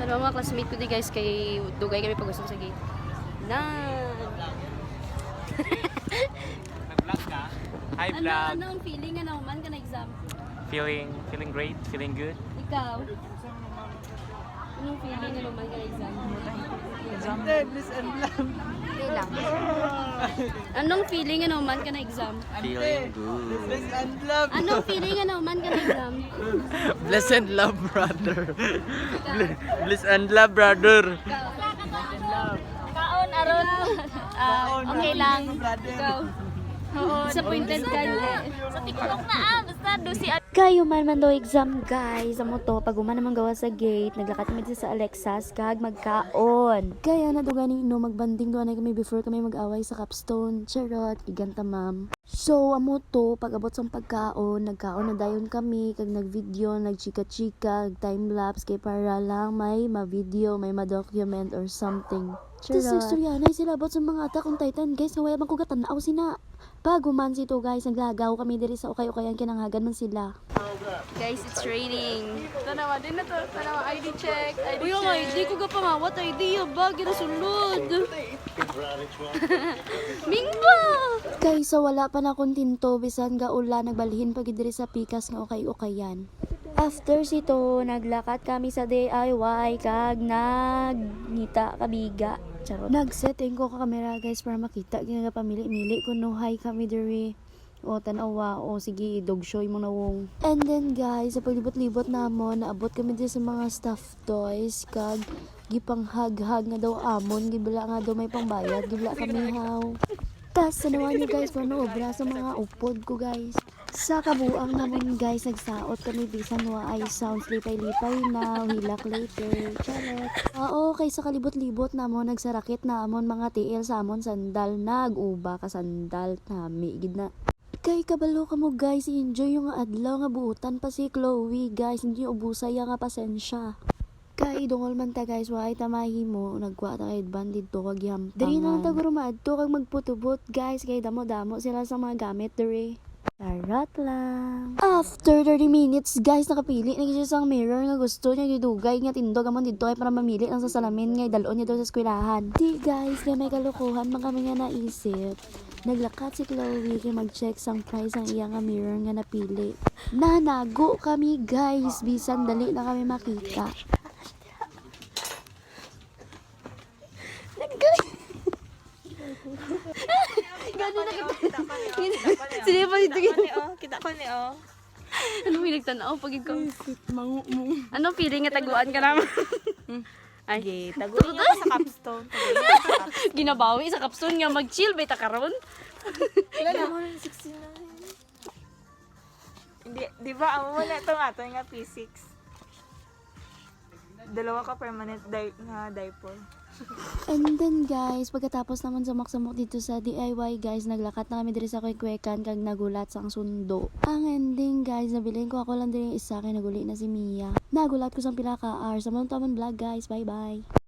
Ano mga classmate ko di guys, kay dugay kami pag-usap sa gate. Na. Nag-vlog ka? Hi vlog. Ano ang feeling ano man ka na exam? Feeling great, feeling good. Ikaw. Anong feeling ano man ka na exam? Bliss and love. Lang. Anong feeling ano man ka na exam? Feeling good. Bliss and love. Anong feeling ano man ka na exam? Bliss and love, brother. Bliss and love, brother. Kaon aron. Okay lang. Ikaw. Oo, disappointed ka hindi. Sa TikTok na basta dusi Kayo man daw exam guys. Amo to pag uman naman gawa sa gate, naglakad kami dito sa Alexas kag magkaon. Kaya na ganin no magbanding do kami before kami mag-away sa capstone. Charot, iganta ma'am. So amo to pag abot sa pagkaon, nagkaon na dayon kami kag nagvideo, nagchika-chika, time lapse kay para lang may ma-video, may ma-document or something. Charot. Tapos istorya na sila about sa mga Attack on Titan guys, nga wala bang kugatanaw sina. Bago man sito guys, naglagaw kami diri sa ukay-ukayan kinanghagan man sila. Guys, it's raining. Tanawa din na to. Tanawa ID check. Uy, ang ID ko ka pangawat idea ba? Ginasulod. Mingba! Guys, so wala pa na tinto bisan ga ulan nagbalhin pag diri sa pikas nga ukay-ukayan. After sito, naglakad kami sa DIY kag nagngita kabiga. Charot. Nag-setting ko ka camera guys para makita nga pamili-mili kung no hi kami diri. O tanawa o sige dog show mo na wong. And then guys, sa paglibot-libot namon, naabot kami diri sa mga stuffed toys kag gipang hag-hag nga daw amon, gibla nga daw may pangbayad, gibla kami haw. Tas sanawan niyo guys paano obra sa mga upod ko guys. Sa kabuang naman guys, nagsaot kami bisan wa ay sounds lipay-lipay na hilak later. Charot. Okay, sa kalibot-libot namon nagsarakit na amon mga tiil sa amon sandal, nag-uba ka sandal nami gid na. Kay kabalo ka mo guys, enjoy yung adlaw nga buutan pa si Chloe guys, hindi ubusay nga pasensya. Kay dungol man ta guys, wa ay tamahi mo, nagkuha ta kay bandid to kag yam. Diri na lang ta guro maadto kag magputubot guys, kay damo-damo sila sa mga gamit diri. Charot lang. After 30 minutes guys, nakapili na siya sang mirror nga gusto niya gidugay nga tindog amon didto ay para mamili ang sa salamin nga dalon niya daw sa eskwelahan. Di guys, kay may kalukuhan man kami nga naisip. Naglakat si Chloe kay mag-check sang price ang iyang mirror nga napili. Nanago kami guys, bisan dali na kami makita. Gano'n na kita. Sige pa dito. Kita ko ni oh. Anong may nagtanaw pag ikaw? Anong feeling nga taguan ka naman? Ay, Taguin niyo pa sa capstone. ginabawi sa capstone nga mag-chill ba ta karon? Ilan mo na 69. Hindi, di ba amo mo na ito nga P6. Dalawa ka permanent nga diaper. And then guys, pagkatapos naman sumak-samok dito sa DIY guys, naglakat na kami diri sa kwekwekan kag nagulat sang sundo. Ang ending guys, nabilin ko ako lang diri isa kay naguli na si Mia. Nagulat ko sang pila ka hours. Samon taman vlog guys. Bye bye.